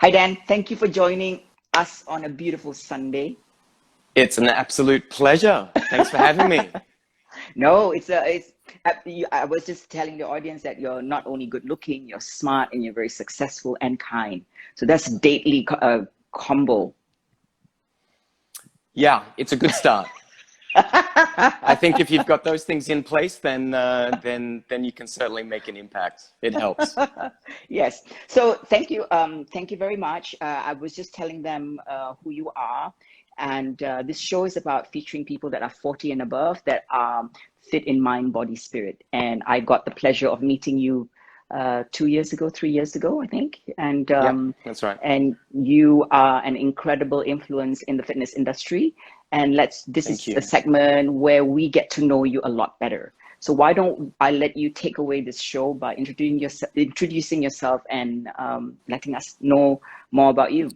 Hi, Dan. Thank you for joining us on a beautiful Sunday. It's an absolute pleasure. Thanks for having me. No, I was just telling the audience that you're not only good looking, you're smart, and you're very successful and kind. So that's a deadly combo. Yeah, it's a good start. I think if you've got those things in place, then you can certainly make an impact. It helps. Yes. So thank you very much. I was just telling them who you are, and this show is about featuring people that are 40 and above that are fit in mind, body, spirit. And I got the pleasure of meeting you 2 years ago, 3 years ago, I think. And Yeah, that's right. and you are an incredible influence in the fitness industry. And this Thank is a you. segment where we get to know you a lot better. So why don't I let you take away this show by introducing yourself and letting us know more about you.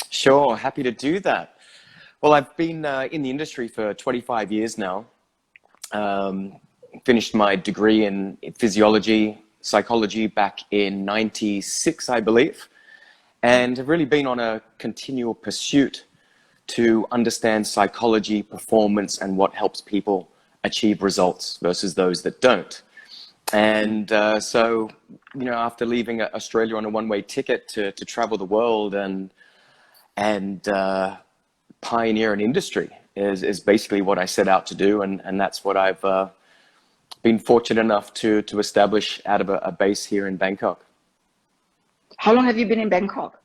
Sure, happy to do that. Well, I've been in the industry for 25 years now. Finished my degree in physiology, psychology back in '96, I believe, and have really been on a continual pursuit to understand psychology, performance, and what helps people achieve results versus those that don't. And so, after leaving Australia on a one-way ticket to travel the world and pioneer an industry is basically what I set out to do, and that's what I've been fortunate enough to establish out of a base here in Bangkok. How long have you been in Bangkok?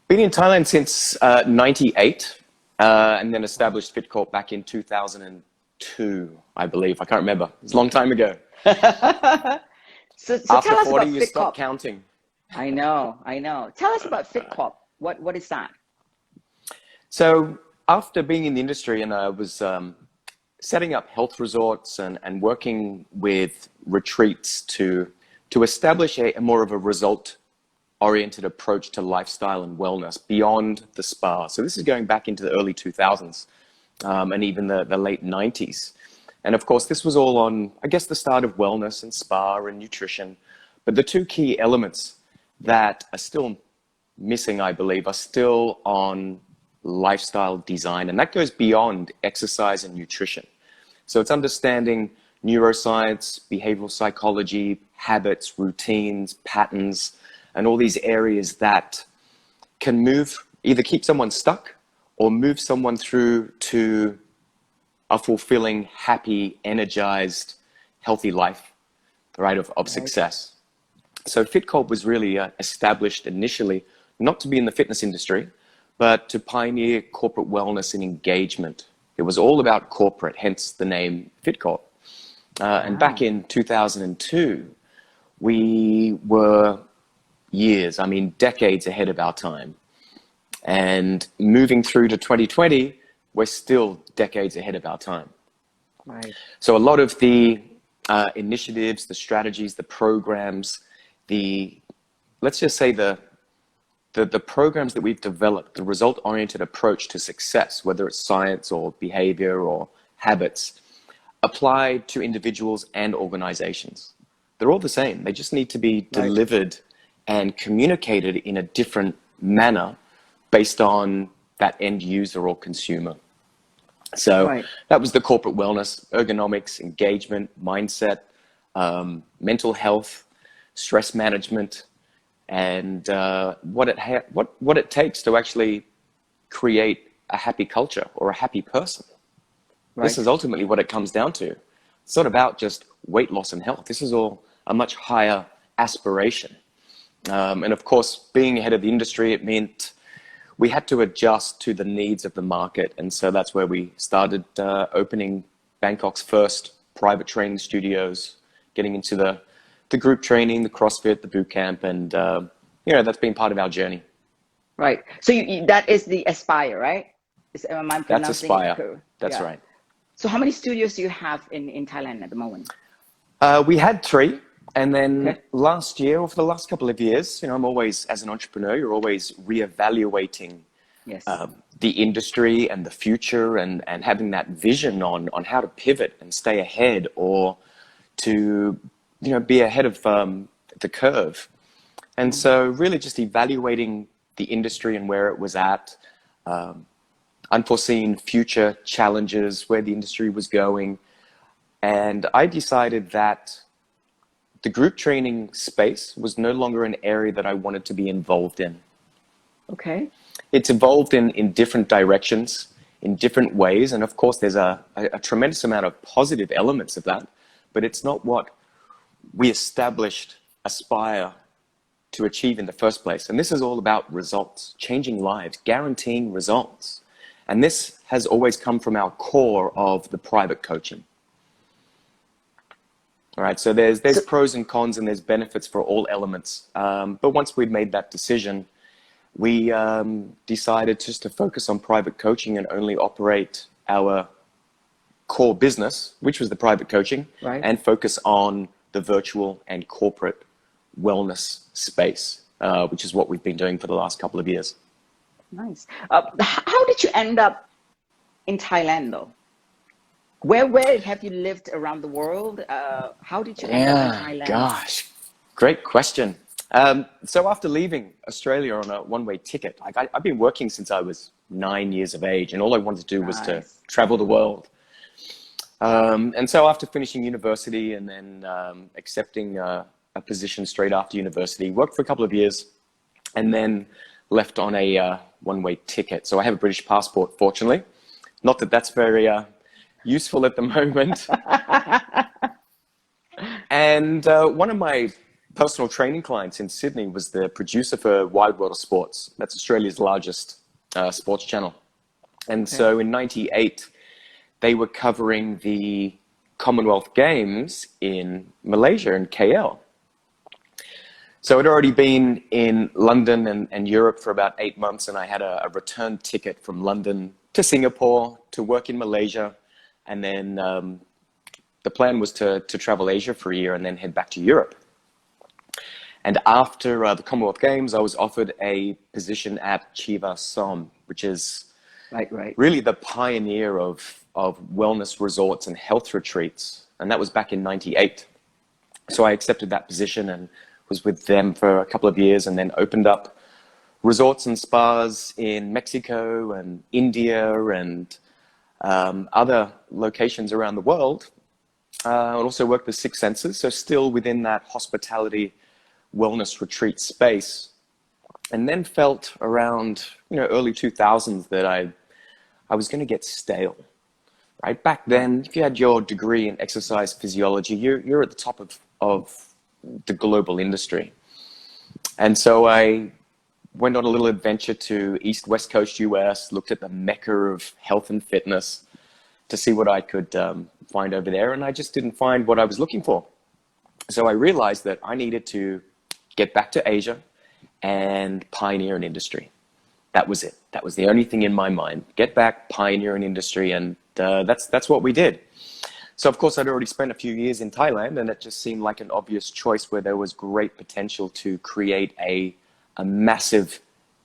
Been in Thailand since '98, and then established FITCORP back in 2002, I believe. I can't remember. It's a long time ago. So After tell us 40, about you stop FitCorp. counting. I know. Tell us about FitCorp. What is that? So after being in the industry, and I was setting up health resorts and working with retreats to establish a more of a result-oriented approach to lifestyle and wellness beyond the spa. So this is going back into the early 2000s and even the late 90s. And of course, this was all on, I guess, the start of wellness and spa and nutrition. But the two key elements that are still missing, I believe, are still on lifestyle design. And that goes beyond exercise and nutrition. So it's understanding neuroscience, behavioral psychology, habits, routines, patterns, and all these areas that can either keep someone stuck or move someone through to a fulfilling, happy, energized, healthy life, right, of success. So FitCorp was really established initially not to be in the fitness industry, but to pioneer corporate wellness and engagement. It was all about corporate, hence the name FitCorp. And back in 2002, we were decades ahead of our time. And moving through to 2020, we're still decades ahead of our time. Right. So a lot of the initiatives, the strategies, the programs, let's just say the programs that we've developed, the result-oriented approach to success, whether it's science or behavior or habits, apply to individuals and organizations. They're all the same. They just need to be delivered and communicated in a different manner based on that end user or consumer. So that was the corporate wellness, ergonomics, engagement, mindset, mental health, stress management, and what it takes to actually create a happy culture or a happy person. This is ultimately what it comes down to. It's not about just weight loss and health. This is all a much higher aspiration. And of course, being ahead of the industry, it meant we had to adjust to the needs of the market. And so that's where we started opening Bangkok's first private training studios, getting into the group training, the CrossFit, the boot camp, and that's been part of our journey. Right. So that is the Aspire, right? Am I pronouncing That's Aspire. it correct? That's right. So how many studios do you have in Thailand at the moment? We had 3. And then last year, or for the last couple of years, I'm always, as an entrepreneur, you're always reevaluating the industry and the future and having that vision on how to pivot and stay ahead or to, be ahead of the curve. And so really just evaluating the industry and where it was at, unforeseen future challenges, where the industry was going. And I decided that the group training space was no longer an area that I wanted to be involved in. Okay. It's evolved in different directions, in different ways. And of course, there's a tremendous amount of positive elements of that, but it's not what we established Aspire to achieve in the first place. And this is all about results, changing lives, guaranteeing results. And this has always come from our core of the private coaching. All right, so there's pros and cons and there's benefits for all elements. But once we'd made that decision, we decided just to focus on private coaching and only operate our core business, which was the private coaching, right, and focus on the virtual and corporate wellness space, which is what we've been doing for the last couple of years. Nice. How did you end up in Thailand, though? Where have you lived around the world? How did you end up in Thailand? Gosh, great question. So after leaving Australia on a one-way ticket, I've been working since I was 9 years of age, and all I wanted to do was to travel the world. And so after finishing university and then accepting a position straight after university, worked for a couple of years, and then left on a one-way ticket. So I have a British passport, fortunately. Not that that's very useful at the moment. And one of my personal training clients in Sydney was the producer for Wide World of Sports. That's Australia's largest sports channel. And so in '98, they were covering the Commonwealth Games in Malaysia, in KL. So I'd already been in London and Europe for about 8 months, and I had a return ticket from London to Singapore to work in Malaysia. And then the plan was to travel Asia for a year and then head back to Europe. And after the Commonwealth Games, I was offered a position at Chiva Som, which is really the pioneer of wellness resorts and health retreats. And that was back in '98. So I accepted that position and was with them for a couple of years, and then opened up resorts and spas in Mexico and India and other locations around the world. I also worked with Six Senses, so still within that hospitality wellness retreat space. And then felt around early 2000s that I was going to get stale. Right back then, if you had your degree in exercise physiology, you're at the top of the global industry. And so I went on a little adventure to West Coast US, looked at the mecca of health and fitness to see what I could find over there. And I just didn't find what I was looking for. So I realized that I needed to get back to Asia and pioneer an industry. That was it. That was the only thing in my mind. Get back, pioneer an industry. And that's what we did. So, of course, I'd already spent a few years in Thailand, and it just seemed like an obvious choice where there was great potential to create a massive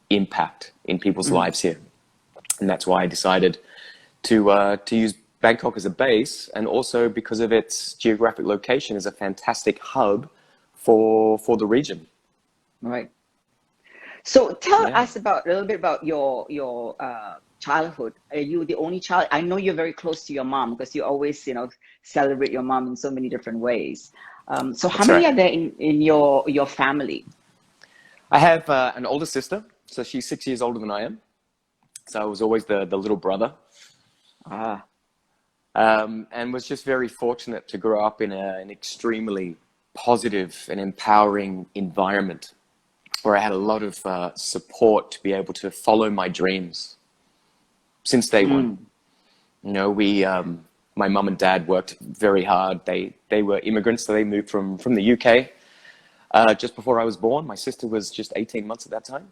impact in people's lives here. And that's why I decided to use Bangkok as a base, and also because of its geographic location as a fantastic hub for the region. Right. So tell us a little bit about your childhood. Are you the only child? I know you're very close to your mom because you always, celebrate your mom in so many different ways. So how many are there in your family? I have an older sister, so she's 6 years older than I am. So I was always the little brother. And was just very fortunate to grow up in an extremely positive and empowering environment where I had a lot of support to be able to follow my dreams since day one. My mum and dad worked very hard. They were immigrants, so they moved from the UK just before I was born. My sister was just 18 months at that time.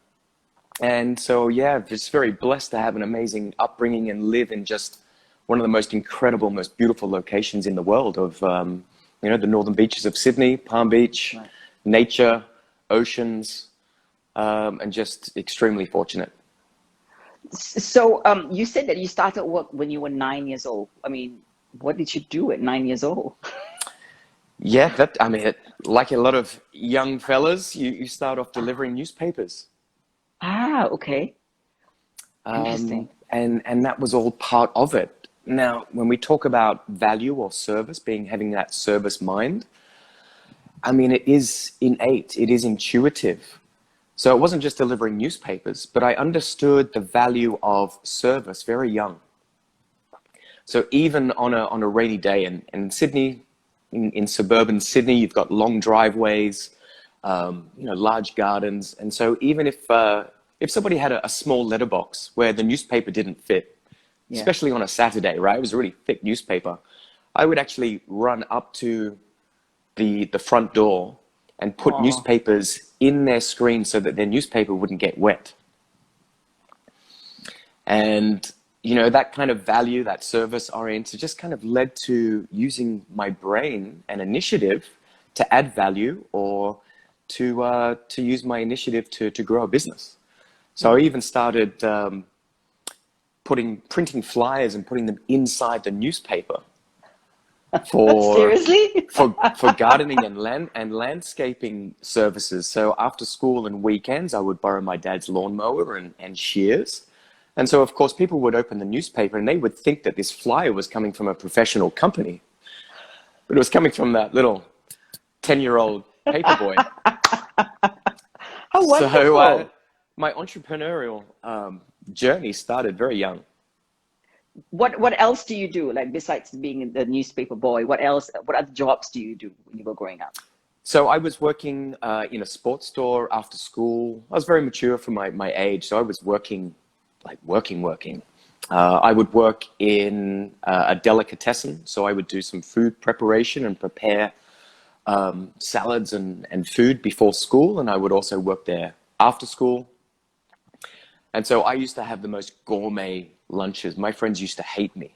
And so, just very blessed to have an amazing upbringing and live in just one of the most incredible, most beautiful locations in the world of, the northern beaches of Sydney, Palm Beach, nature, oceans, and just extremely fortunate. So you said that you started work when you were 9 years old. I mean, what did you do at 9 years old? Yeah, that, I mean, like a lot of young fellas, you start off delivering newspapers. Ah, okay. Interesting. And that was all part of it. Now, when we talk about value or service, having that service mind, I mean, it is innate, it is intuitive. So it wasn't just delivering newspapers, but I understood the value of service very young. So even on a rainy day in Sydney, in suburban Sydney, you've got long driveways, large gardens. And so even if somebody had a small letterbox where the newspaper didn't fit, Yeah. especially on a Saturday, right? It was a really thick newspaper. I would actually run up to the front door and put Oh, newspapers in their screen so that their newspaper wouldn't get wet. And, that kind of value, that service oriented, just kind of led to using my brain and initiative to add value or to use my initiative to grow a business. So I even started printing flyers and putting them inside the newspaper for seriously? for gardening and landscaping services. So after school and weekends, I would borrow my dad's lawnmower and shears. And so, of course, people would open the newspaper and they would think that this flyer was coming from a professional company, but it was coming from that little 10-year-old paper boy. How wonderful. So my entrepreneurial journey started very young. What else do you do? Like besides being the newspaper boy, what else? What other jobs do you do when you were growing up? So I was working in a sports store after school. I was very mature for my age, so I was working. I would work in a delicatessen, so I would do some food preparation and prepare salads and food before school, and I would also work there after school. And so I used to have the most gourmet lunches. My friends used to hate me.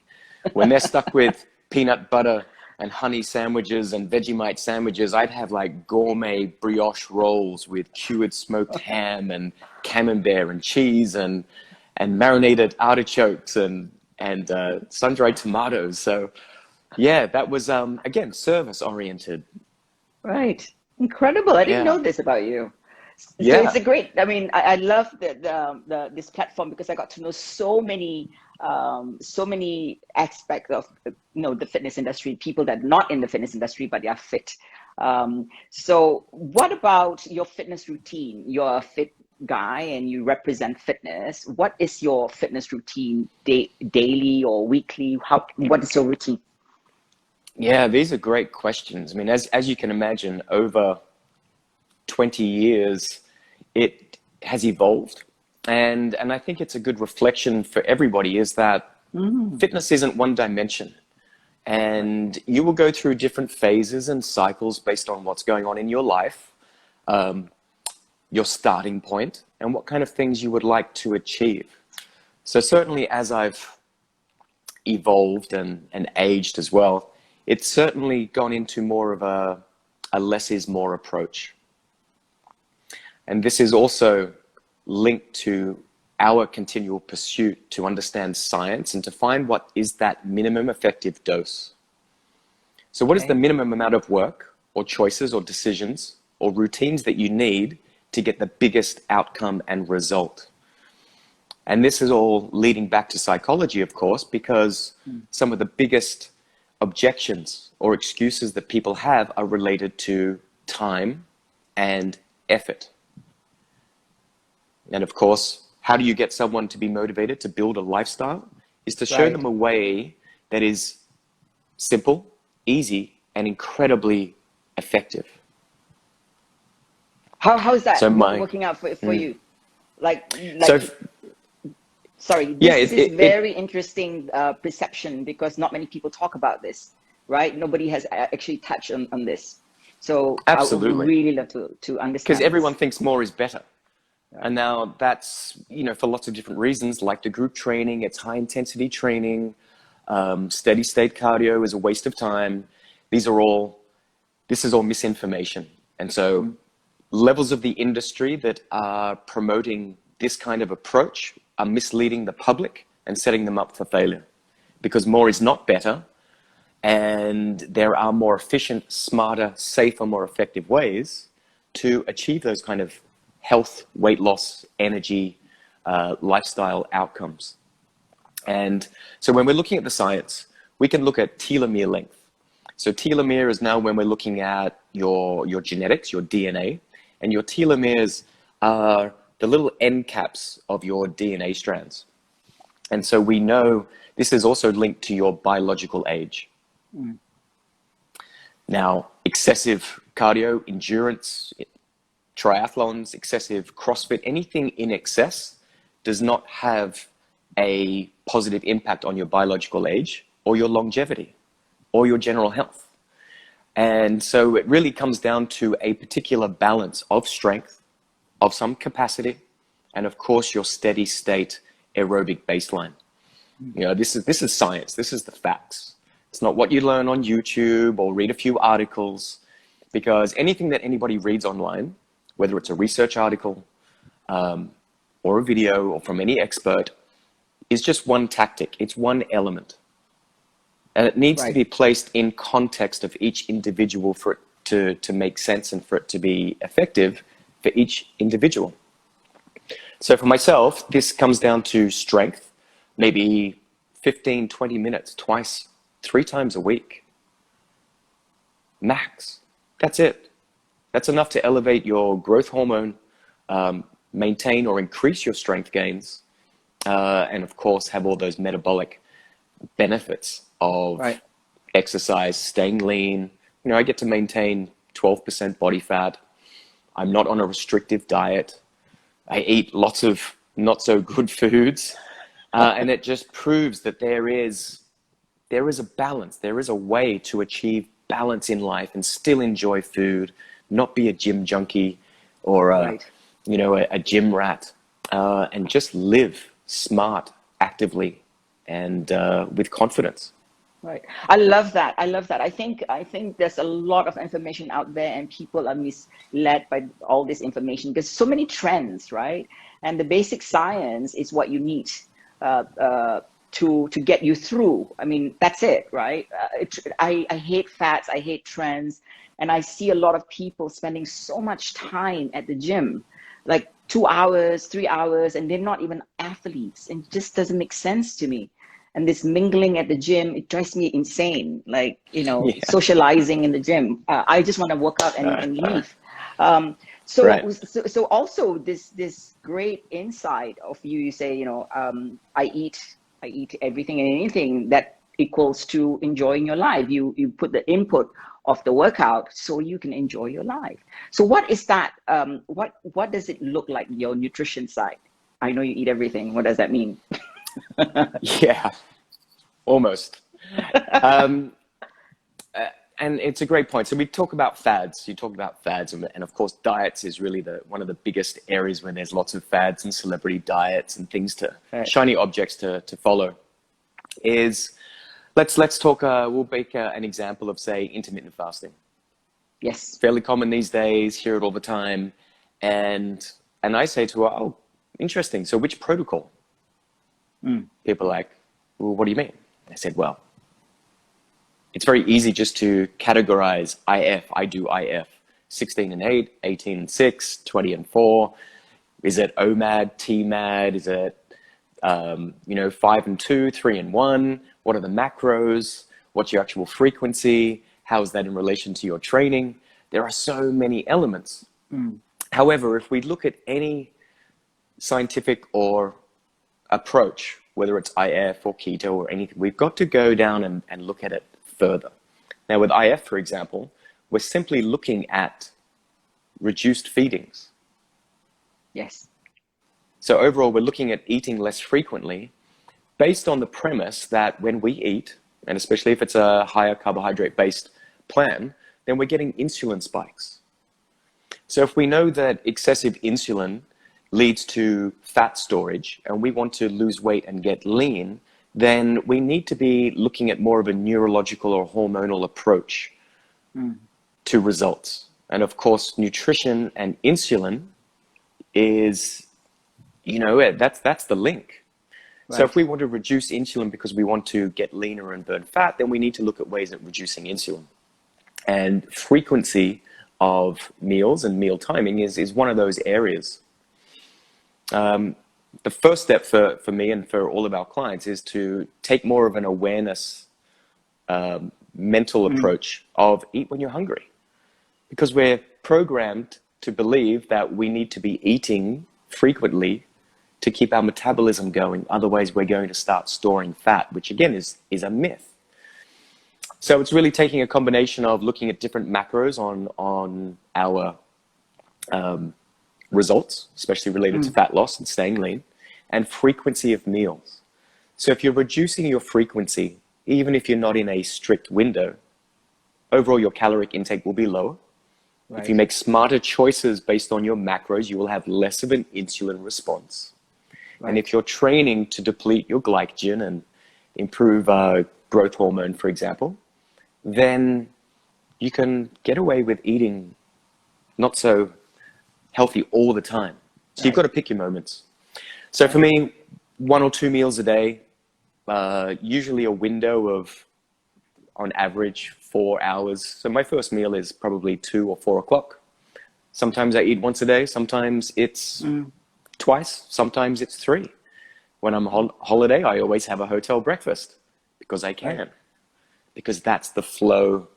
When they're stuck with peanut butter and honey sandwiches and Vegemite sandwiches, I'd have like gourmet brioche rolls with cured smoked ham and camembert and cheese and marinated artichokes and sun-dried tomatoes. So yeah, that was, again, service oriented. Right. Incredible. I didn't Yeah. know this about you. So Yeah. it's a great, I mean, I love this platform because I got to know so many aspects of, the fitness industry, people that are not in the fitness industry, but they are fit. So what about your fitness routine? You're a fit guy and you represent fitness. What is your fitness routine daily or weekly? What is your routine? Yeah, these are great questions. I mean, as you can imagine, over 20 years, it has evolved. And I think it's a good reflection for everybody is that fitness isn't one dimension. And you will go through different phases and cycles based on what's going on in your life, your starting point, and what kind of things you would like to achieve. So certainly as I've evolved and aged as well, it's certainly gone into more of a less is more approach. And this is also linked to our continual pursuit to understand science and to find what is that minimum effective dose. So what is the minimum amount of work or choices or decisions or routines that you need to get the biggest outcome and result? And this is all leading back to psychology, of course, because some of the biggest objections or excuses that people have are related to time and effort. And of course, how do you get someone to be motivated to build a lifestyle? Is to show them a way that is simple, easy, and incredibly effective. How is that So working out for you? Sorry, this is very interesting perception because not many people talk about this, right? Nobody has actually touched on this. So absolutely. I would really love to understand. Because everyone thinks more is better. Right. And now that's, for lots of different reasons, like the group training, it's high intensity training, steady state cardio is a waste of time. This is all misinformation. And so levels of the industry that are promoting this kind of approach are misleading the public and setting them up for failure because more is not better. And there are more efficient, smarter, safer, more effective ways to achieve those kind of health, weight loss, energy, lifestyle outcomes. And so when we're looking at the science, we can look at telomere length. So telomere is now when we're looking at your genetics, your DNA, and your telomeres are the little end caps of your DNA strands. And so we know this is also linked to your biological age. Now, excessive cardio, endurance, triathlons, excessive CrossFit, anything in excess does not have a positive impact on your biological age or your longevity or your general health. And so it really comes down to a particular balance of strength, of some capacity, and of course your steady state aerobic baseline. You know, this is science. This is the facts. It's not what you learn on YouTube or read a few articles, because anything that anybody reads online, whether it's a research article or a video or from any expert, is just one tactic. It's one element. And it needs to be placed in context of each individual for it to make sense and for it to be effective for each individual. So for myself, this comes down to strength, maybe 15, 20 minutes, twice, 3 times a week. Max. That's it. That's enough to elevate your growth hormone, maintain or increase your strength gains, and of course have all those metabolic benefits of exercise, staying lean. You know, I get to maintain 12% body fat. I'm not on a restrictive diet. I eat lots of not so good foods. And it just proves that there is a balance. There is a way to achieve balance in life and still enjoy food, not be a gym junkie or a gym rat, and just live smart, actively, and with confidence. Right. I love that. I think there's a lot of information out there and people are misled by all this information because so many trends, right? And the basic science is what you need to get you through. I mean, that's it, right? I hate fads, I hate trends, and I see a lot of people spending so much time at the gym, like 2 hours, 3 hours, and they're not even athletes. And it just doesn't make sense to me. And this mingling at the gym, it drives me insane. Like, you know, socializing in the gym. I just want to work out and leave. So also this great insight of you say, you know, I eat everything and anything that equals to enjoying your life. You put the input of the workout so you can enjoy your life. So what is that? What does it look like, your nutrition side? I know you eat everything. What does that mean? Yeah, almost. And it's a great point. So we talk about fads. You talk about fads, and of course, diets is really one of the biggest areas where there's lots of fads and celebrity diets and things shiny objects to follow. Let's talk. We'll make an example of, say, intermittent fasting. Yes, fairly common these days. Hear it all the time, and I say to her, "Oh, interesting. So which protocol?" People are like, "Well, what do you mean?" I said, "Well, it's very easy just to categorize IF. I do IF, 16 and 8, 18 and 6, 20 and 4. Is it OMAD, TMAD? Is it, 5 and 2, 3 and 1? What are the macros? What's your actual frequency? How is that in relation to your training?" There are so many elements. However, if we look at any scientific or approach, whether it's IF or keto or anything, we've got to go down and look at it further. Now with IF, for example, we're simply looking at reduced feedings. Yes. So overall, we're looking at eating less frequently based on the premise that when we eat, and especially if it's a higher carbohydrate-based plan, then we're getting insulin spikes. So if we know that excessive insulin leads to fat storage and we want to lose weight and get lean, then we need to be looking at more of a neurological or hormonal approach to results. And of course, nutrition and insulin is, that's the link. So if we want to reduce insulin because we want to get leaner and burn fat, then we need to look at ways of reducing insulin. And frequency of meals and meal timing is one of those areas. The first step for me and for all of our clients is to take more of an awareness, mental approach of eat when you're hungry. Because we're programmed to believe that we need to be eating frequently to keep our metabolism going. Otherwise, we're going to start storing fat, which again is a myth. So it's really taking a combination of looking at different macros on our results, especially related to fat loss and staying lean, and frequency of meals. So if you're reducing your frequency, even if you're not in a strict window, overall your caloric intake will be lower. Right. If you make smarter choices based on your macros, you will have less of an insulin response. Right. And if you're training to deplete your glycogen and improve growth hormone, for example, then you can get away with eating not so healthy all the time. So you've got to pick your moments. So for me, 1 or 2 meals a day, usually a window of, on average, 4 hours. So my first meal is probably 2 or 4 o'clock. Sometimes I eat once a day. Sometimes it's twice. Sometimes it's 3. When I'm on holiday, I always have a hotel breakfast because I can. Right. Because that's the flow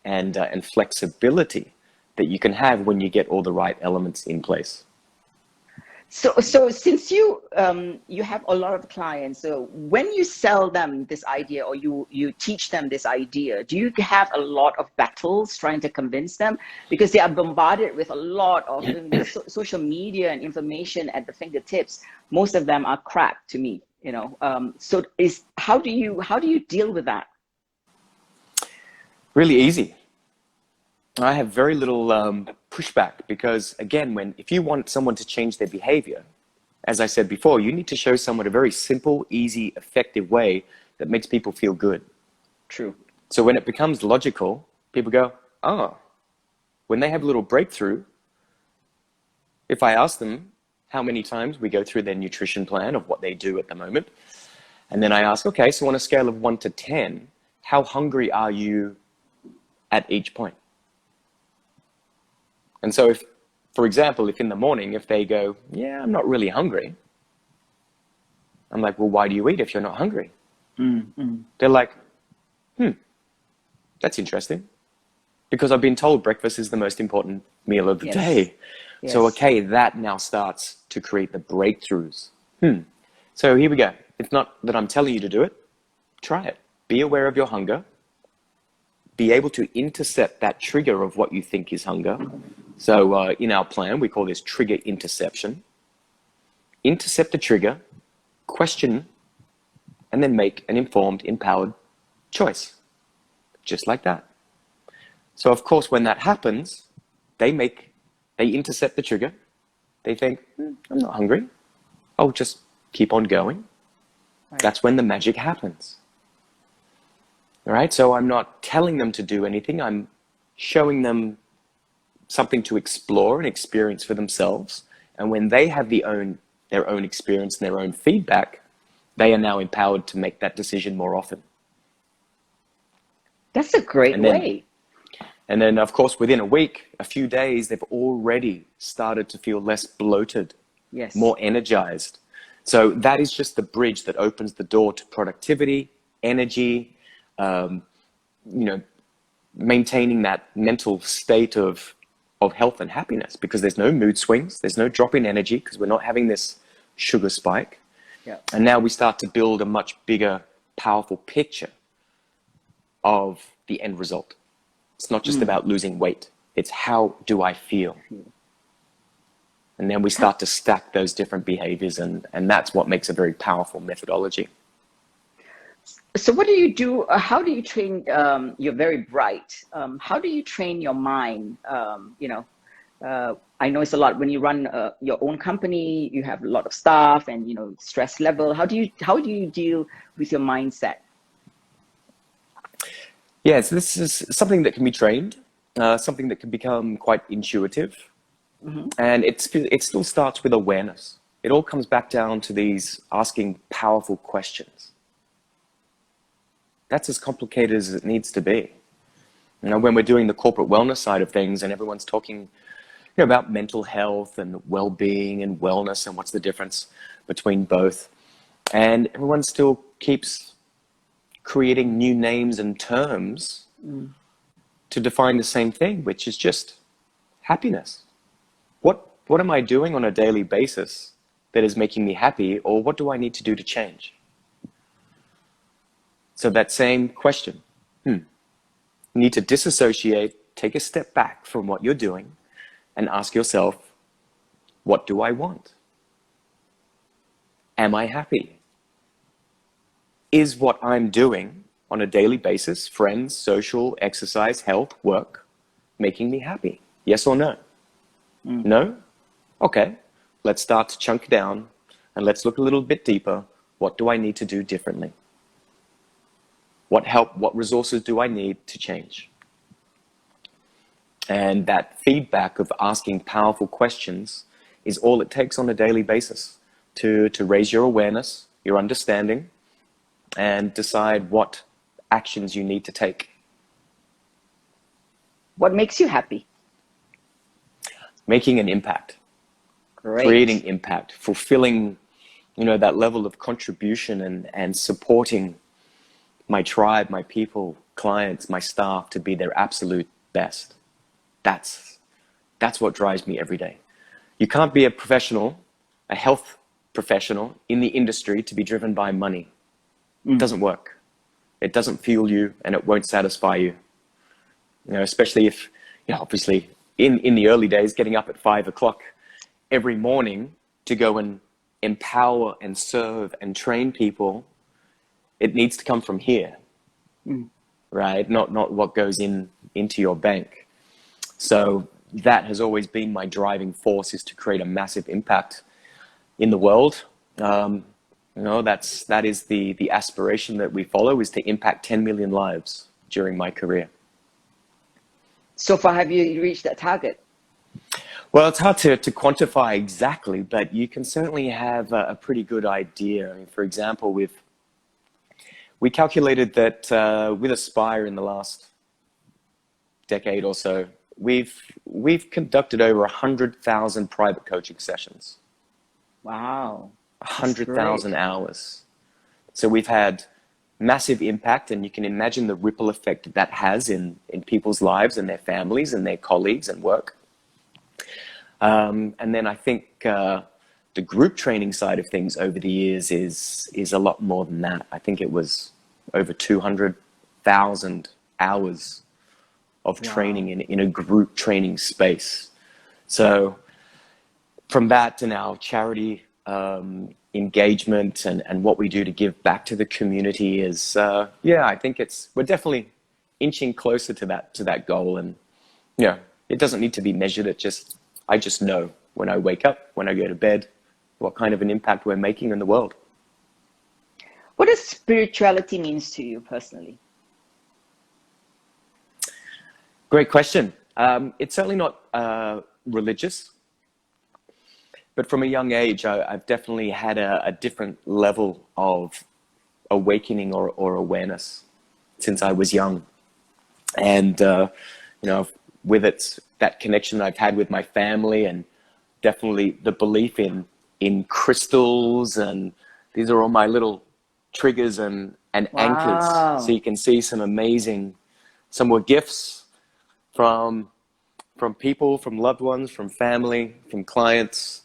and flexibility that you can have when you get all the right elements in place. So since you have a lot of clients, so when you sell them this idea or you teach them this idea, do you have a lot of battles trying to convince them? Because they are bombarded with a lot of social media and information at the fingertips. Most of them are crap to me, you know. So how do you deal with that? Really easy. I have very little pushback because, again, if you want someone to change their behavior, as I said before, you need to show someone a very simple, easy, effective way that makes people feel good. True. So when it becomes logical, people go, oh, when they have a little breakthrough, if I ask them how many times we go through their nutrition plan of what they do at the moment, and then I ask, okay, so on a scale of 1 to 10, how hungry are you at each point? And so if, for example, if in the morning, if they go, yeah, I'm not really hungry. I'm like, well, why do you eat if you're not hungry? They're like, that's interesting. Because I've been told breakfast is the most important meal of the day. Yes. So, okay, that now starts to create the breakthroughs. So here we go. It's not that I'm telling you to do it. Try it. Be aware of your hunger. Be able to intercept that trigger of what you think is hunger. So in our plan, we call this trigger interception. Intercept the trigger, question, and then make an informed, empowered choice. Just like that. So of course, when that happens, they intercept the trigger. They think, I'm not hungry. I'll just keep on going. Right. That's when the magic happens. All right, so I'm not telling them to do anything. I'm showing them something to explore and experience for themselves. And when they have their own experience and their own feedback, they are now empowered to make that decision more often. That's a great way. And then, of course, within a week, a few days, they've already started to feel less bloated, more energized. So that is just the bridge that opens the door to productivity, energy, maintaining that mental state of health and happiness, because there's no mood swings, there's no drop in energy because we're not having this sugar spike. Yeah. And now we start to build a much bigger, powerful picture of the end result. It's not just about losing weight. It's how do I feel? And then we start to stack those different behaviors, and that's what makes a very powerful methodology. So what do you do? How do you train? You're very bright. How do you train your mind? I know it's a lot when you run your own company. You have a lot of staff and stress level. How do you deal with your mindset? Yeah, so this is something that can be trained, something that can become quite intuitive, and it still starts with awareness. it all comes back down to these asking powerful questions. That's as complicated as it needs to be. You know, when we're doing the corporate wellness side of things and everyone's talking, you know, about mental health and well-being and wellness and what's the difference between both. And everyone still keeps creating new names and terms to define the same thing, which is just happiness. What am I doing on a daily basis that is making me happy, or what do I need to do to change? So that same question, you need to disassociate, take a step back from what you're doing and ask yourself, what do I want? Am I happy? Is what I'm doing on a daily basis, friends, social, exercise, health, work, making me happy? Yes or no? No? Okay, let's start to chunk down and let's look a little bit deeper. What do I need to do differently? What resources do I need to change? And that feedback of asking powerful questions is all it takes on a daily basis to raise your awareness, your understanding, and decide what actions you need to take. What makes you happy? Making an impact. Great. Creating impact, fulfilling, you know, that level of contribution and supporting my tribe, my people, clients, my staff to be their absolute best. That's what drives me every day. You can't be a professional, a health professional in the industry to be driven by money. It doesn't work. It doesn't fuel you and it won't satisfy you. You know, especially if, you know, obviously in the early days, getting up at 5 o'clock every morning to go and empower and serve and train people, it needs to come from here, right? Not what goes into your bank. So that has always been my driving force, is to create a massive impact in the world. You know, that is the aspiration that we follow, is to impact 10 million lives during my career. So far, have you reached that target? Well, it's hard to quantify exactly, but you can certainly have a pretty good idea. I mean, for example, we calculated that with Aspire in the last decade or so, we've conducted over 100,000 private coaching sessions. Wow. 100,000 hours. So we've had massive impact, and you can imagine the ripple effect that has in people's lives and their families and their colleagues and work. And then I think the group training side of things over the years is a lot more than that. I think it was over 200,000 hours of training in a group training space. So from that to now charity engagement and what we do to give back to the community is, I think we're definitely inching closer to that goal. And it doesn't need to be measured. I just know when I wake up, when I go to bed, what kind of an impact we're making in the world. What does spirituality means to you personally? Great question. It's certainly not religious, but from a young age, I've definitely had a different level of awakening or awareness since I was young. And, with that connection I've had with my family, and definitely the belief in crystals, and these are all my little triggers and anchors. So you can see some were gifts from people, from loved ones, from family, from clients,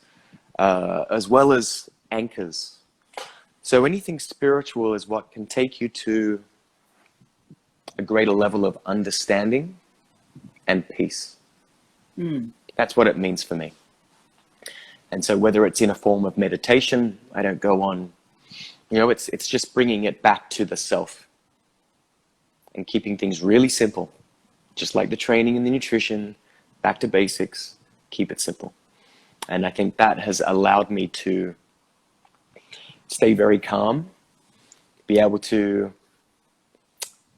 as well as anchors. So anything spiritual is what can take you to a greater level of understanding and peace. That's what it means for me. And so whether it's in a form of meditation, I don't go on, it's just bringing it back to the self and keeping things really simple, just like the training and the nutrition, back to basics, keep it simple. And I think that has allowed me to stay very calm, be able to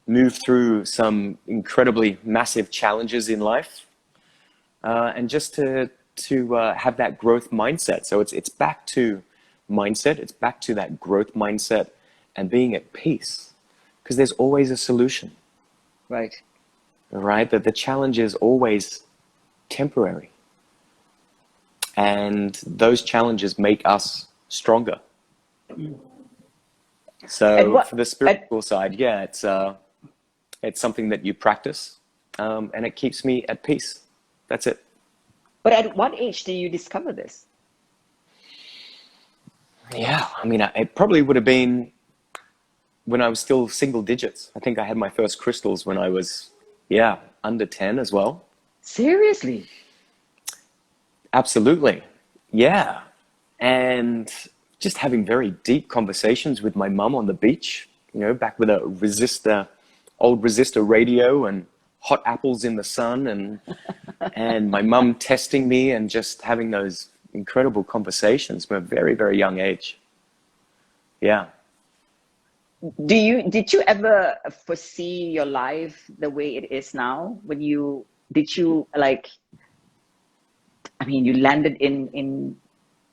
move through some incredibly massive challenges in life, and just to have that growth mindset. So it's back to mindset. It's back to that growth mindset and being at peace, because there's always a solution. Right. Right. That the challenge is always temporary, and those challenges make us stronger. So for the spiritual side, yeah, it's something that you practice, and it keeps me at peace. That's it. But at what age did you discover this? Yeah, I mean, it probably would have been when I was still single digits. I think I had my first crystals when I was, under 10 as well. Seriously? Absolutely. Yeah. And just having very deep conversations with my mum on the beach, back with a old resistor radio and hot apples in the sun, and my mum testing me and just having those incredible conversations from a very, very young age. Yeah. Did you ever foresee your life the way it is now? You landed in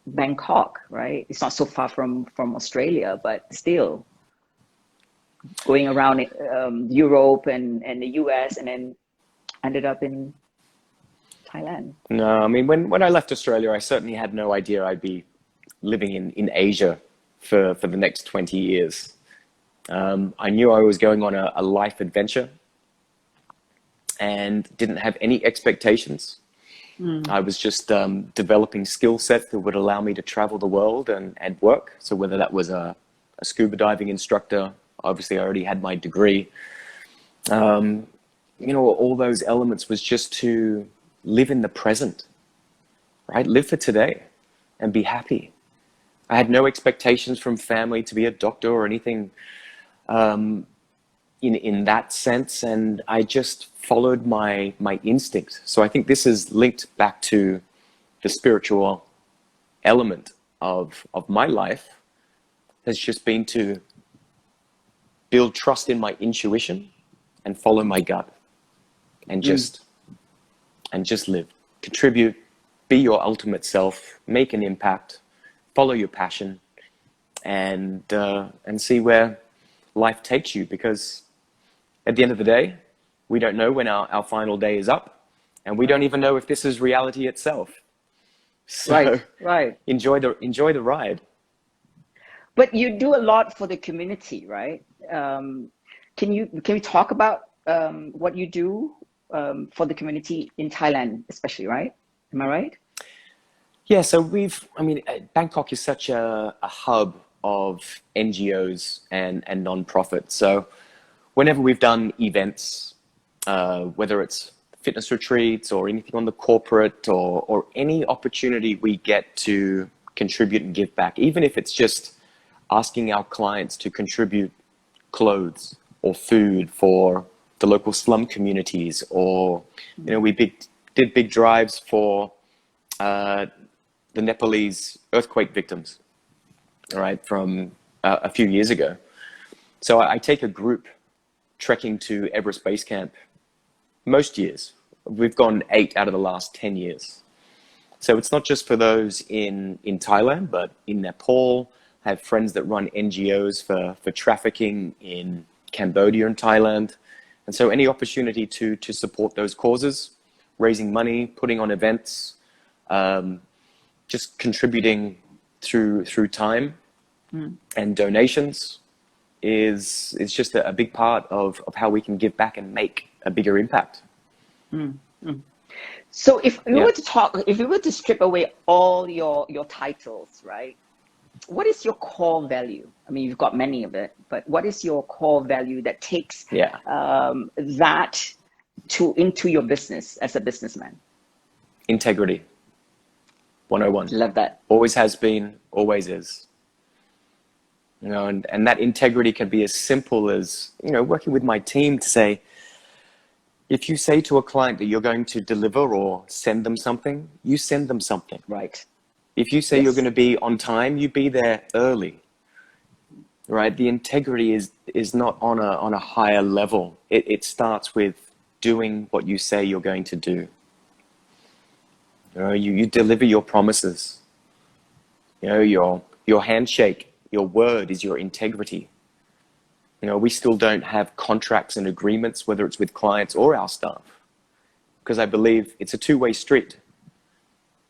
Bangkok, right? It's not so far from Australia, but still going around Europe and the US, and then ended up in Thailand. No, I mean, when I left Australia, I certainly had no idea I'd be living in Asia for the next 20 years. I knew I was going on a life adventure and didn't have any expectations. I was just developing skill sets that would allow me to travel the world and work. So whether that was a scuba diving instructor, obviously I already had my degree. All those elements was just to live in the present, right? Live for today and be happy. I had no expectations from family to be a doctor or anything in that sense, and I just followed my instinct. So I think this is linked back to the spiritual element of my life, has just been to build trust in my intuition and follow my gut, and just live, contribute, be your ultimate self, make an impact, follow your passion, and see where life takes you. Because at the end of the day, we don't know when our final day is up, and we don't even know if this is reality itself. So right. Enjoy the ride. But you do a lot for the community, right? Can you talk about what you do for the community in Thailand, especially, right? Am I right? Yeah, so Bangkok is such a hub of NGOs and non-profits. So whenever we've done events, whether it's fitness retreats or anything on the corporate or any opportunity we get to contribute and give back, even if it's just asking our clients to contribute clothes or food for the local slum communities, or we did big drives for the Nepalese earthquake victims, right, from a few years ago. So I take a group trekking to Everest Base Camp most years. We've gone 8 out of the last 10 years. So it's not just for those in Thailand, but in Nepal. I have friends that run NGOs for trafficking in Cambodia and Thailand. And so any opportunity to support those causes, raising money, putting on events, just contributing through time and donations is just a big part of how we can give back and make a bigger impact. So if we were to strip away all your titles, right? What is your core value? I mean, you've got many of it, but what is your core value that takes that into your business as a businessman? Integrity. 101. Love that. Always has been, always is. And that integrity can be as simple as, working with my team to say, if you say to a client that you're going to deliver or send them something, you send them something. Right. If you say you're going to be on time, you be there early. Right? The integrity is not on a higher level. It starts with doing what you say you're going to do. You know, you deliver your promises. You know, your handshake, your word is your integrity. You know, we still don't have contracts and agreements, whether it's with clients or our staff, because I believe it's a two-way street.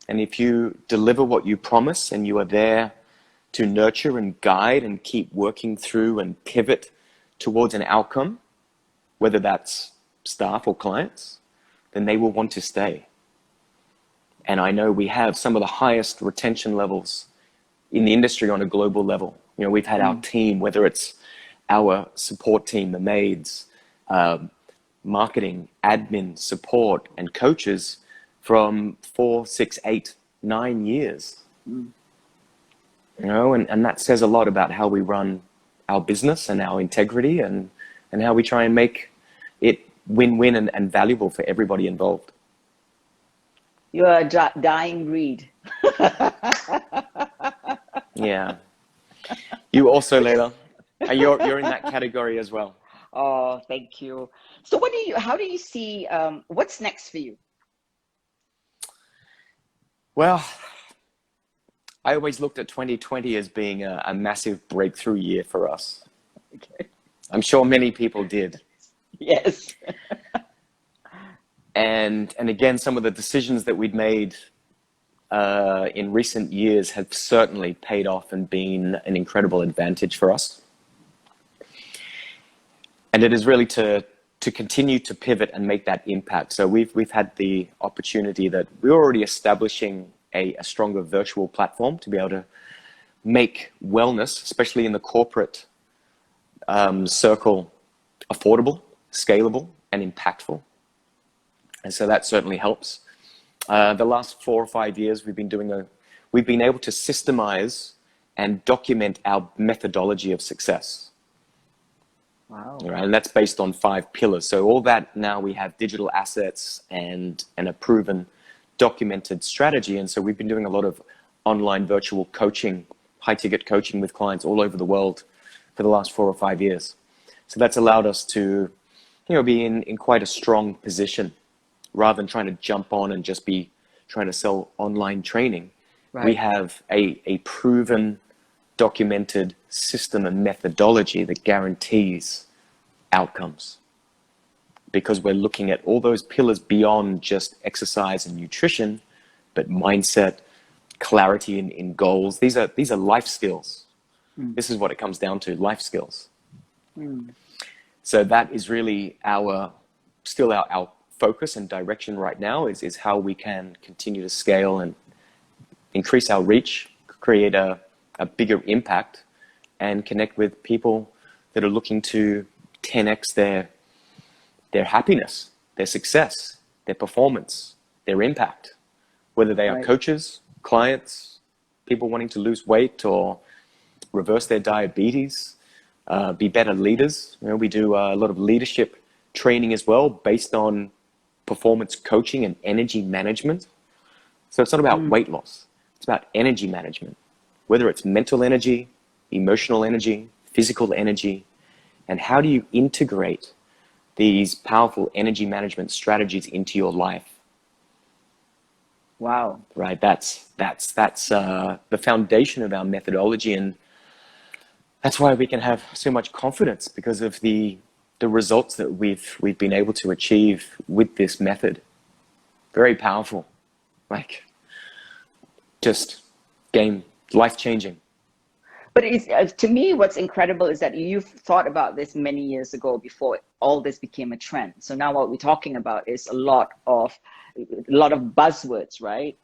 And if you deliver what you promise and you are there to nurture and guide and keep working through and pivot towards an outcome, whether that's staff or clients, then they will want to stay. And I know we have some of the highest retention levels in the industry on a global level. You know, we've had our team, whether it's our support team, the maids, marketing, admin, support, and coaches from 4, 6, 8, 9 years. You know, and that says a lot about how we run our business and our integrity and how we try and make it win-win and valuable for everybody involved. You're a dying breed. Yeah. You also, Laila. You're in that category as well. Oh, thank you. So how do you see, what's next for you? Well, I always looked at 2020 as being a massive breakthrough year for us. Okay. I'm sure many people did. Yes. And again, some of the decisions that we'd made in recent years have certainly paid off and been an incredible advantage for us. And it is really to continue to pivot and make that impact. So we've had the opportunity that we're already establishing a stronger virtual platform to be able to make wellness, especially in the corporate circle, affordable, scalable, and impactful. And so that certainly helps. The last 4 or 5 years, we've been able to systemize and document our methodology of success. Wow. Right? And that's based on 5 pillars. So all that, now we have digital assets and a proven documented strategy. And so we've been doing a lot of online virtual coaching, high ticket coaching with clients all over the world for the last 4 or 5 years. So that's allowed us to, you know, be in quite a strong position rather than trying to jump on and just be trying to sell online training. Right. We have a proven, documented system and methodology that guarantees outcomes, because we're looking at all those pillars beyond just exercise and nutrition, but mindset, clarity in goals. These are life skills. This is what it comes down to, life skills. So that is really our focus and direction right now is how we can continue to scale and increase our reach, create a bigger impact, and connect with people that are looking to 10x their happiness, their success, their performance, their impact, whether they are coaches, clients, people wanting to lose weight or reverse their diabetes, be better leaders. You know, we do a lot of leadership training as well, based on performance coaching and energy management. So it's not about weight loss, it's about energy management, whether it's mental energy, emotional energy, physical energy, and how do you integrate these powerful energy management strategies into your life. Wow. Right. That's the foundation of our methodology, and that's why we can have so much confidence, because of the results that we've been able to achieve with this method. Very powerful, like just life-changing. But it's, to me, what's incredible is that you've thought about this many years ago, before all this became a trend. So now what we're talking about is a lot of buzzwords, right?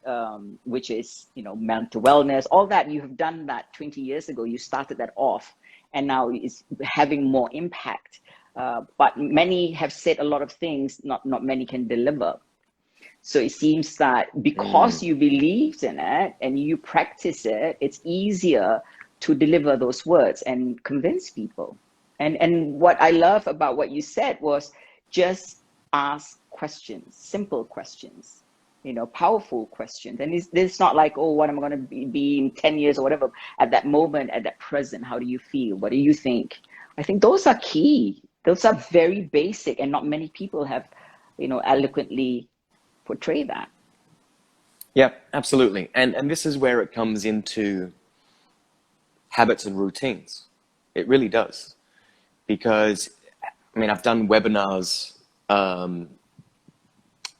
Which is, you know, mental wellness, all that. You have done that 20 years ago. You started that off, and now it's having more impact. But many have said a lot of things, not many can deliver. So it seems that because you believed in it and you practice it, it's easier to deliver those words and convince people. And what I love about what you said was just ask questions, simple questions, you know, powerful questions. And it's not like, oh, what am I going to be in 10 years or whatever. At that moment, at that present, how do you feel? What do you think? I think those are key. Those are very basic, and not many people have, you know, eloquently portrayed that. Yeah, absolutely. And this is where it comes into habits and routines. It really does. Because, I mean, I've done webinars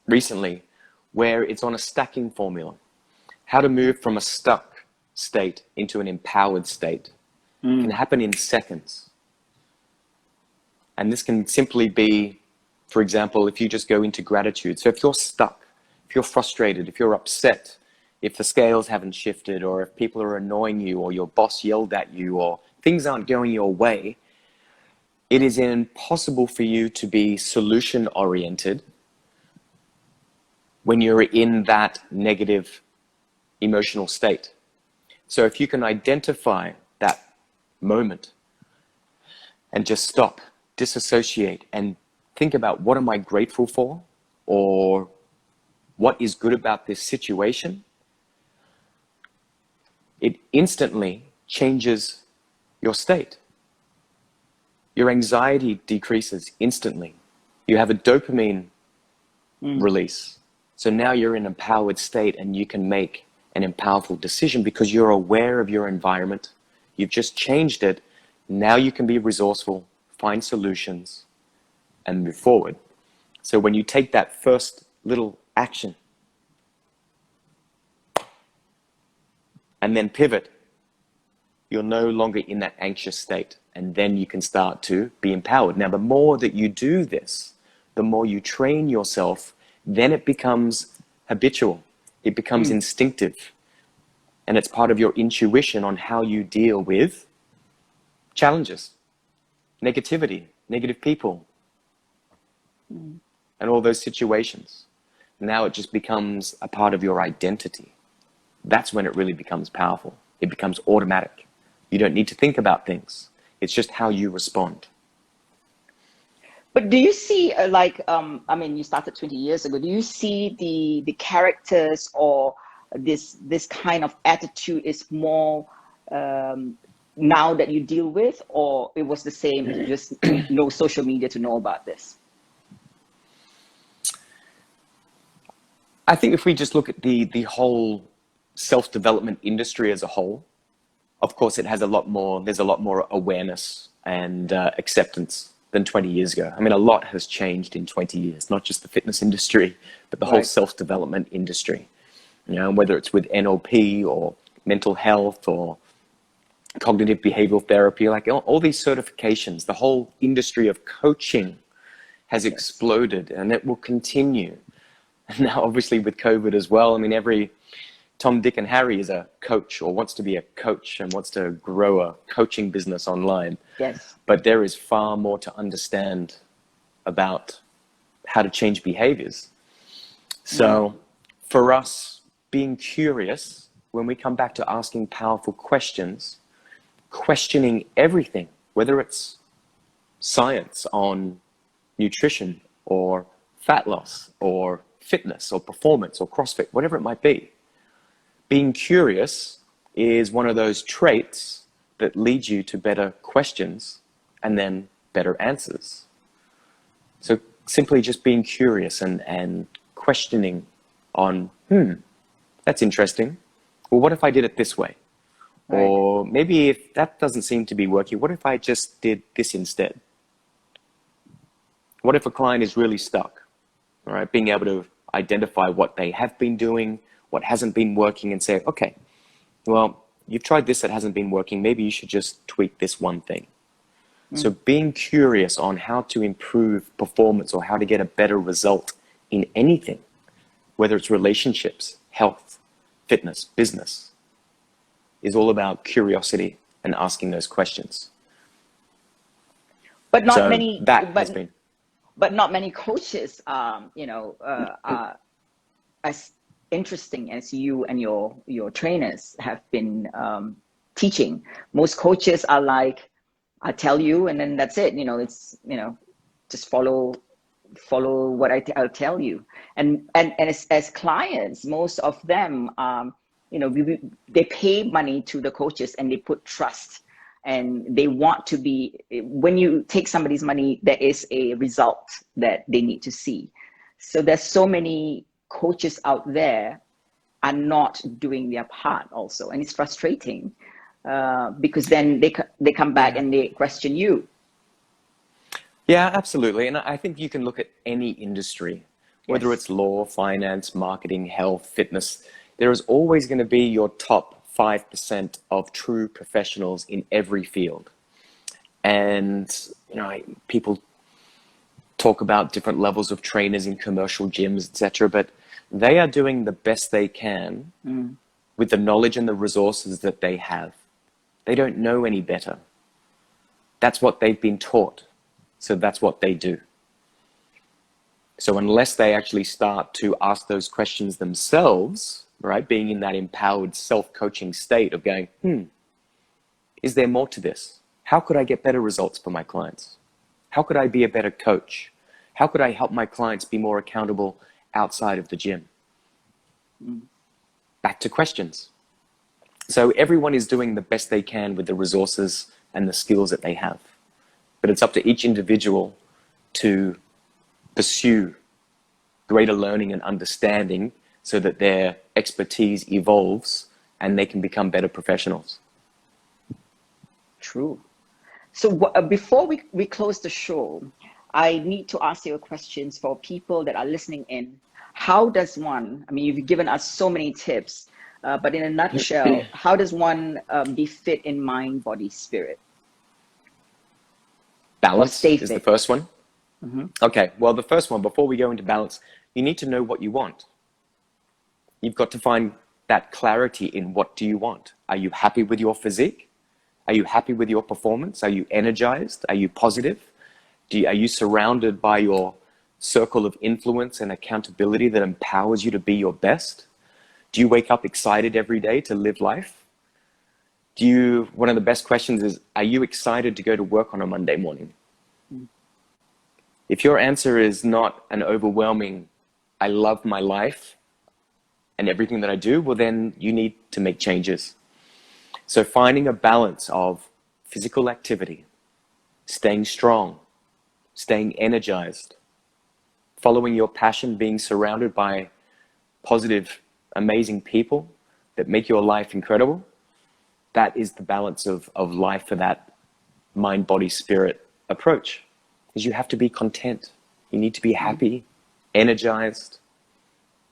recently where it's on a stacking formula. How to move from a stuck state into an empowered state can happen in seconds. And this can simply be, for example, if you just go into gratitude. So if you're stuck, if you're frustrated, if you're upset, if the scales haven't shifted, or if people are annoying you, or your boss yelled at you, or things aren't going your way, it is impossible for you to be solution-oriented when you're in that negative emotional state. So if you can identify that moment and just stop, disassociate, and think about, what am I grateful for? Or what is good about this situation? It instantly changes your state. Your anxiety decreases instantly. You have a dopamine release. So now you're in an empowered state and you can make an empowerful decision because you're aware of your environment. You've just changed it. Now you can be resourceful, find solutions, and move forward. So when you take that first little action and then pivot, you're no longer in that anxious state. And then you can start to be empowered. Now, the more that you do this, the more you train yourself, then it becomes habitual. It becomes instinctive. And it's part of your intuition on how you deal with challenges, negativity, negative people, and all those situations. Now it just becomes a part of your identity. That's when it really becomes powerful. It becomes automatic. You don't need to think about things. It's just how you respond. But do you see, I mean, you started 20 years ago. Do you see the characters or this kind of attitude is more now that you deal with, or it was the same, just no social media to know about this? I think if we just look at the whole self-development industry as a whole, of course, it has there's a lot more awareness and acceptance than 20 years ago. I mean, a lot has changed in 20 years, not just the fitness industry, but the whole self-development industry. You know, whether it's with NLP or mental health or cognitive behavioral therapy, like all these certifications, the whole industry of coaching has exploded, and it will continue. And now, obviously, with COVID as well, I mean, every Tom, Dick, and Harry is a coach or wants to be a coach and wants to grow a coaching business online. Yes. But there is far more to understand about how to change behaviors. So for us, being curious, when we come back to asking powerful questions, questioning everything, whether it's science on nutrition or fat loss or fitness or performance or CrossFit, whatever it might be. Being curious is one of those traits that leads you to better questions and then better answers. So simply just being curious and questioning on, that's interesting. Well, what if I did it this way? Right. Or maybe if that doesn't seem to be working, what if I just did this instead? What if a client is really stuck? All right, being able to identify what they have been doing, what hasn't been working, and say, okay, well, you've tried this that hasn't been working. Maybe you should just tweak this one thing. So being curious on how to improve performance or how to get a better result in anything, whether it's relationships, health, fitness, business, is all about curiosity and asking those questions. But not so many. That has been. But not many coaches, are as interesting as you and your trainers have been teaching. Most coaches are like, I tell you, and then that's it. It's just follow what I'll tell you. And as clients, most of them, they pay money to the coaches and they put trust. And they want to be, when you take somebody's money, there is a result that they need to see. So there's so many coaches out there are not doing their part also. And it's frustrating because then they come back and they question you. Yeah, absolutely. And I think you can look at any industry, whether it's law, finance, marketing, health, fitness. There is always going to be your top 5% of true professionals in every field. And, you know, people talk about different levels of trainers in commercial gyms, etc., but they are doing the best they can with the knowledge and the resources that they have. They don't know any better. That's what they've been taught. So that's what they do. So unless they actually start to ask those questions themselves, right, being in that empowered self-coaching state of going, is there more to this? How could I get better results for my clients? How could I be a better coach? How could I help my clients be more accountable outside of the gym? Back to questions. So everyone is doing the best they can with the resources and the skills that they have. But it's up to each individual to pursue greater learning and understanding so that their expertise evolves and they can become better professionals. True. So before we close the show, I need to ask you questions for people that are listening in. How does one, I mean, you've given us so many tips, but in a nutshell, how does one be fit in mind, body, spirit? Balance is the first one. Okay, well, the first one, before we go into balance, you need to know what you want. You've got to find that clarity in what do you want. Are you happy with your physique? Are you happy with your performance? Are you energized? Are you positive? Are you surrounded by your circle of influence and accountability that empowers you to be your best? Do you wake up excited every day to live life? One of the best questions is, are you excited to go to work on a Monday morning? If your answer is not an overwhelming, I love my life and everything that I do, well, then you need to make changes. So finding a balance of physical activity, staying strong, staying energized, following your passion, being surrounded by positive, amazing people that make your life incredible. That is the balance of life for that mind, body, spirit approach. Because you have to be content. You need to be happy, energized,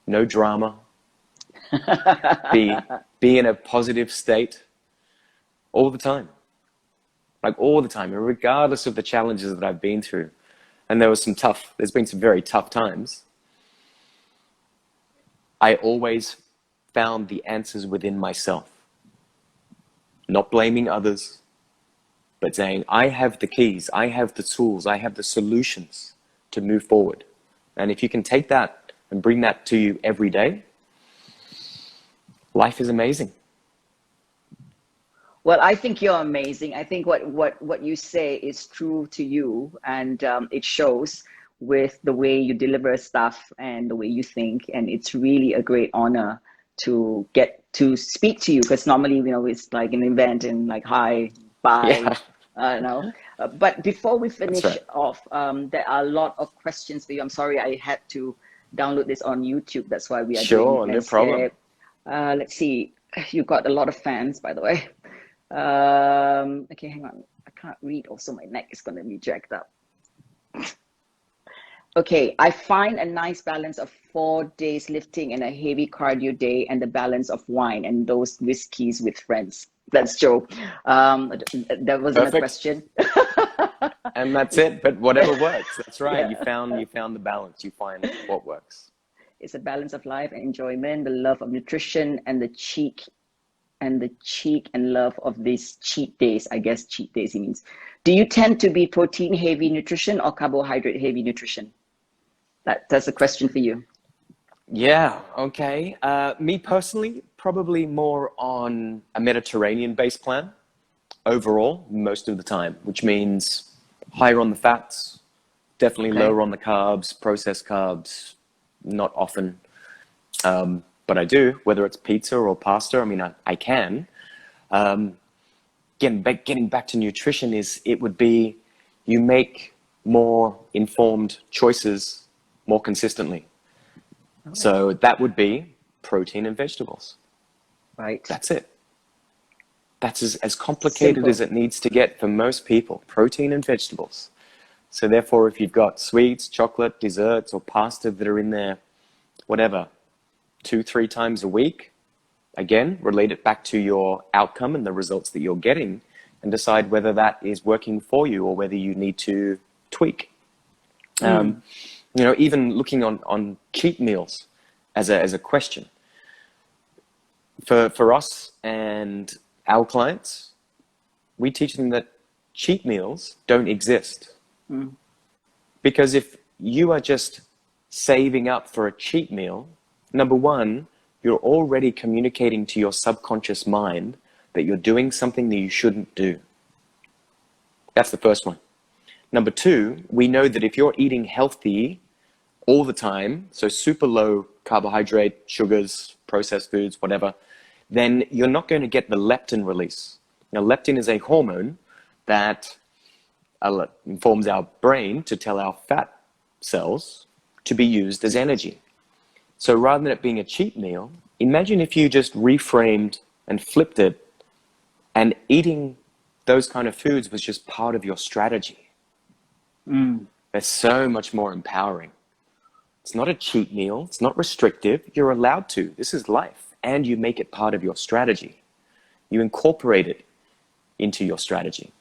no drama, be in a positive state all the time. Like all the time, regardless of the challenges that I've been through. And there's been some very tough times. I always found the answers within myself. Not blaming others, but saying, I have the keys, I have the tools, I have the solutions to move forward. And if you can take that and bring that to you every day, life is amazing. Well, I think you're amazing. I think what you say is true to you, and it shows with the way you deliver stuff and the way you think. And it's really a great honor to get to speak to you, because normally, you know, it's like an event and like, hi, bye, but before we finish off, there are a lot of questions for you. I'm sorry, I had to download this on YouTube. That's why we are doing no problem. Let's see. You've got a lot of fans, by the way. Okay, hang on. I can't read. Also, my neck is going to be jacked up. Okay, I find a nice balance of 4 days lifting and a heavy cardio day, and the balance of wine and those whiskeys with friends. That's Joe. That wasn't a question. And that's it. But whatever works. That's right. Yeah. You found the balance. You find what works. It's a balance of life and enjoyment, the love of nutrition, and the cheek and love of these cheat days. I guess cheat days he means. Do you tend to be protein heavy nutrition or carbohydrate heavy nutrition? That's a question for you. Yeah, okay. Me personally, probably more on a Mediterranean-based plan overall, most of the time, which means higher on the fats, definitely lower on the carbs, processed carbs, not often. But I do, whether it's pizza or pasta. I mean, I can. Getting back to nutrition it would be you make more informed choices more consistently. So that would be protein and vegetables. Right. That's it. That's as complicated Simple. as it needs to get for most people, protein and vegetables. So therefore, if you've got sweets, chocolate, desserts, or pasta that are in there, whatever, 2-3 times a week, again, relate it back to your outcome and the results that you're getting, and decide whether that is working for you or whether you need to tweak. You know, even looking on cheat meals as a question. For us and our clients, we teach them that cheat meals don't exist. Because if you are just saving up for a cheat meal, number one, you're already communicating to your subconscious mind that you're doing something that you shouldn't do. That's the first one. Number two, we know that if you're eating healthy all the time, so super low carbohydrate, sugars, processed foods, whatever, then you're not going to get the leptin release. Now, leptin is a hormone that informs our brain to tell our fat cells to be used as energy. So rather than it being a cheat meal, imagine if you just reframed and flipped it, and eating those kind of foods was just part of your strategy. They're so much more empowering. It's not a cheat meal. It's not restrictive. You're allowed to. This is life. And you make it part of your strategy. You incorporate it into your strategy.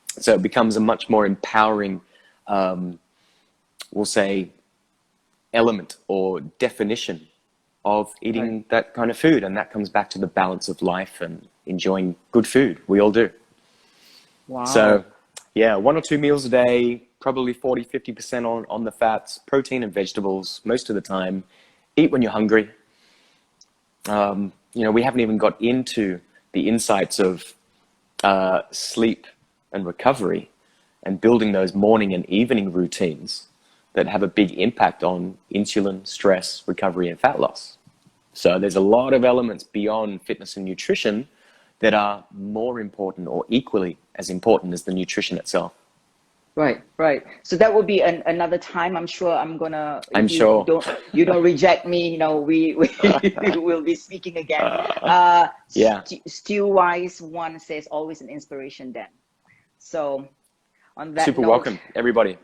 So it becomes a much more empowering, we'll say, element or definition of eating that kind of food. And that comes back to the balance of life and enjoying good food. We all do. Wow. So yeah, 1 or 2 meals a day, probably 40-50% on the fats, protein and vegetables most of the time. Eat when you're hungry. You know, we haven't even got into the insights of sleep and recovery and building those morning and evening routines that have a big impact on insulin, stress, recovery, and fat loss. So there's a lot of elements beyond fitness and nutrition that are more important or equally as important as the nutrition itself. Right, right. So that will be another time. I'm sure I'm gonna. I'm sure. You don't reject me. You know, we will be speaking again. Yeah. Stu Wise one says always an inspiration. Dan. So, on that Super note, welcome, everybody.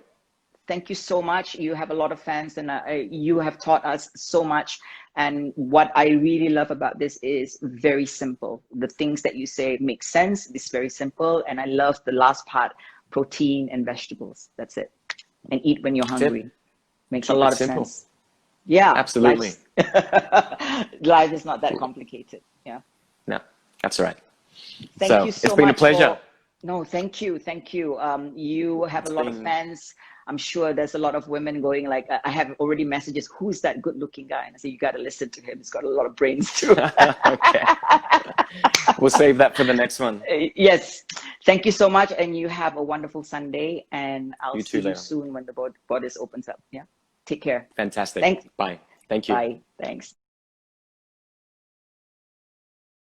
Thank you so much. You have a lot of fans, and you have taught us so much. And what I really love about this is very simple. The things that you say make sense. It's very simple, and I love the last part. Protein and vegetables. That's it. And eat when you're hungry. Makes a lot of sense. Yeah. Absolutely. Life is not that complicated. Yeah. No, that's right. Thank you so much. It's been a pleasure. No, thank you. Thank you. You have a lot of fans. I'm sure there's a lot of women going like, I have already messages, who's that good looking guy? And I say, you got to listen to him. He's got a lot of brains too. Okay. We'll save that for the next one. Yes. Thank you so much. And you have a wonderful Sunday. And I'll see you soon when the borders opens up. Yeah. Take care. Fantastic. Thanks. Bye. Thank you. Bye. Thanks.